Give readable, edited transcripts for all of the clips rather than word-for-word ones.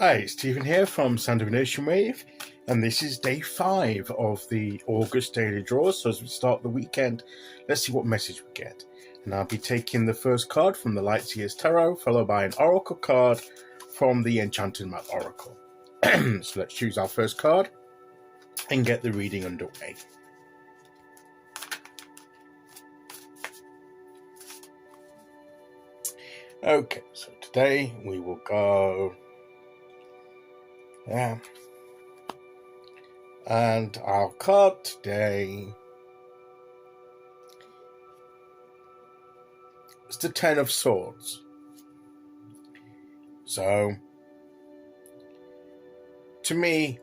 Hi, it's Stephen here from Sound Divination Wave, and this is day 5 of the August daily draws. So as we start the weekend, let's see what message we get. And I'll be taking the first card from the Light Seers Tarot, followed by an Oracle card from the Enchanted Map Oracle. So let's choose our first card and get the reading underway. Okay, so today we will go... And our card today is the Ten of Swords. So, to me,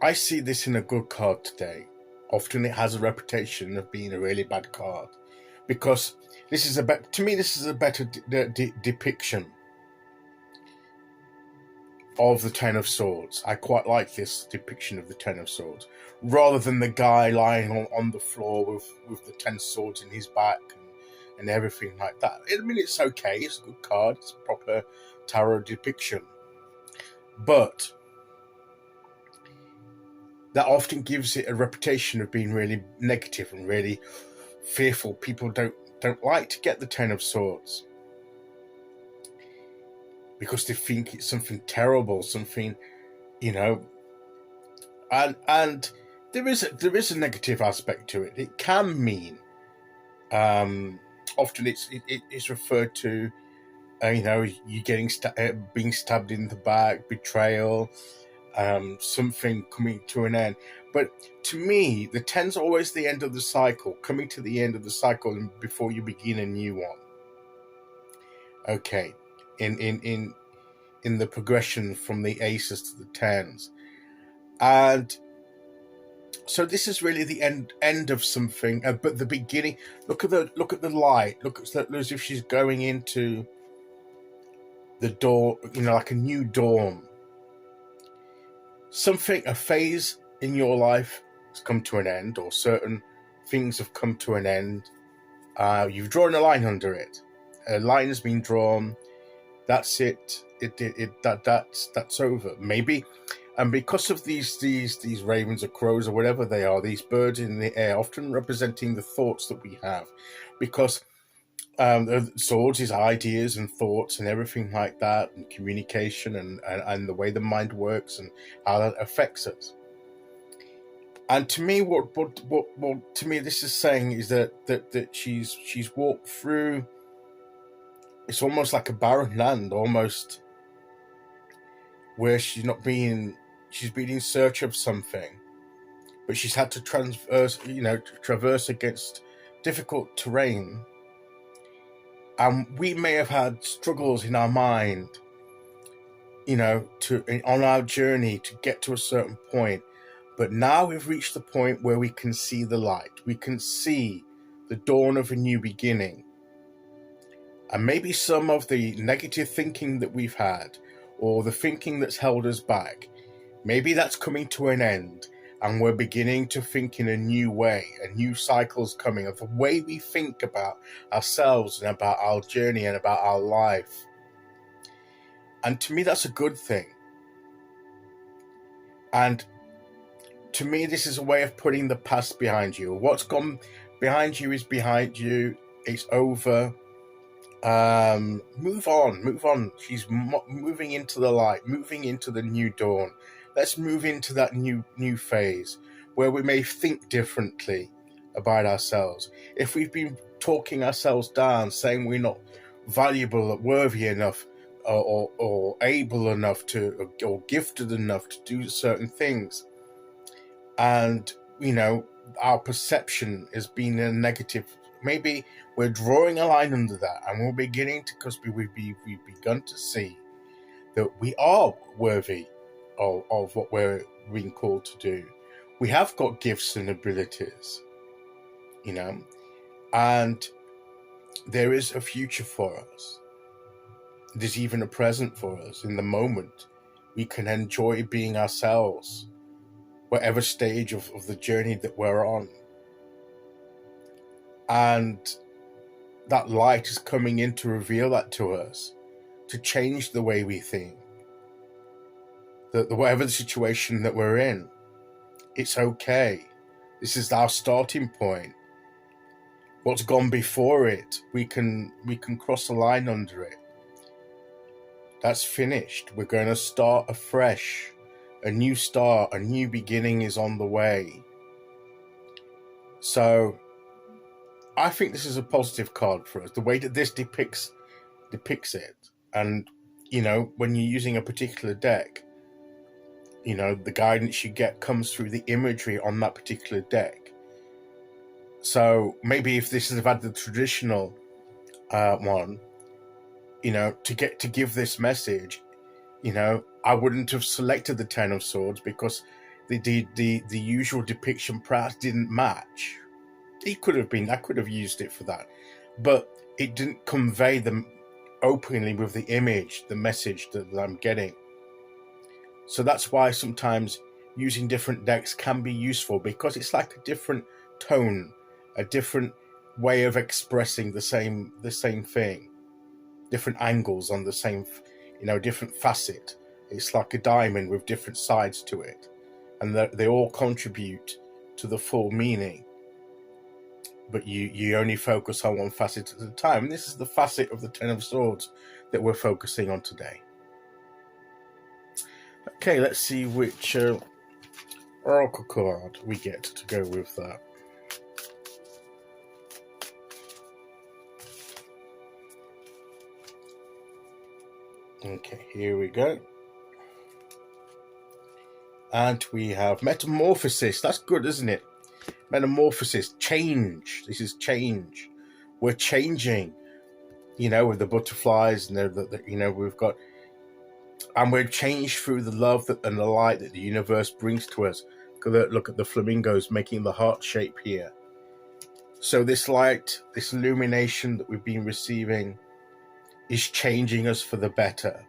I see this in a good card today. Often it has a reputation of being a really bad card, because this is a better depiction of the Ten of Swords. I quite like this depiction of the Ten of Swords, rather than the guy lying on the floor with the 10 swords in his back and everything like that. I mean, it's okay, it's a good card, it's a proper tarot depiction. But that often gives it a reputation of being really negative and really fearful. People don't like to get the Ten of Swords because they think it's something terrible, something, and there is a negative aspect to it. It can mean, often it's referred to, you getting being stabbed in the back, betrayal, something coming to an end. But to me, the 10's always the end of the cycle, coming to the end of the cycle and before you begin a new one. Okay, in the progression from the aces to the 10's, and so this is really the end of something, but the beginning. Look at the light. Look as if she's going into the door, like a new dawn. A phase in your life has come to an end, or certain things have come to an end. You've drawn a line under it. A line has been drawn. That's it. That's over. Maybe, and because of these ravens or crows or whatever they are, these birds in the air, often representing the thoughts that we have, because the swords is ideas and thoughts and everything like that, and communication and the way the mind works and how that affects us. And to me, what to me this is saying is that she's walked through. It's almost like a barren land, almost, where she's been in search of something, but she's had to traverse against difficult terrain. And we may have had struggles in our mind, on our journey to get to a certain point. But now we've reached the point where we can see the light. We can see the dawn of a new beginning. And maybe some of the negative thinking that we've had, or the thinking that's held us back, maybe that's coming to an end, and we're beginning to think in a new way. A new cycle's coming of the way we think about ourselves and about our journey and about our life. And to me, that's a good thing. And to me, this is a way of putting the past behind you. What's gone behind you is behind you. It's over. Move on. She's moving into the light, moving into the new dawn. Let's move into that new phase where we may think differently about ourselves. If we've been talking ourselves down, saying we're not valuable, worthy enough, or able enough to, or gifted enough to do certain things, and our perception has been a negative, maybe we're drawing a line under that, and we're beginning to, because we've begun to see that we are worthy of what we're being called to do. We have got gifts and abilities, and there is a future for us. There's even a present for us in the moment. We can enjoy being ourselves, whatever stage of the journey that we're on. And that light is coming in to reveal that to us, to change the way we think. That whatever the situation that we're in, it's okay. This is our starting point. What's gone before it, we can cross a line under it. That's finished. We're going to start afresh. A new start, a new beginning is on the way. So I think this is a positive card for us. The way that this depicts it. And, when you're using a particular deck, the guidance you get comes through the imagery on that particular deck. So maybe if this had had the traditional one, to give this message, I wouldn't have selected the Ten of Swords because the usual depiction perhaps didn't match. I could have used it for that, but it didn't convey them openly with the image, the message that I'm getting. So that's why sometimes using different decks can be useful, because it's like a different tone, a different way of expressing the same thing, different angles on the same, different facet. It's like a diamond with different sides to it, and they all contribute to the full meaning. But you only focus on one facet at a time. And this is the facet of the Ten of Swords that we're focusing on today. Okay, let's see which oracle card we get to go with that. Okay, here we go. And we have Metamorphosis. That's good, isn't it? Metamorphosis, change. This is change. We're changing, with the butterflies, and we've got, and we're changed through the love and the light that the universe brings to us. Look at the flamingos making the heart shape here. So this light, this illumination that we've been receiving, is changing us for the better.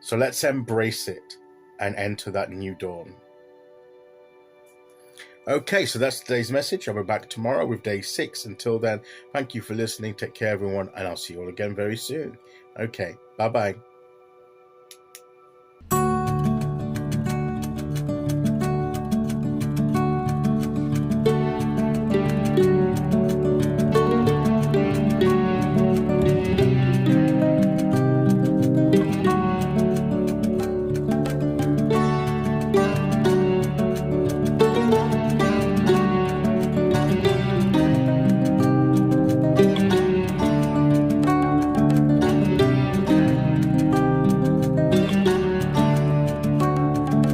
So let's embrace it and enter that new dawn. Okay, so that's today's message. I'll be back tomorrow with day 6. Until then, thank you for listening. Take care, everyone, and I'll see you all again very soon. Okay, bye-bye.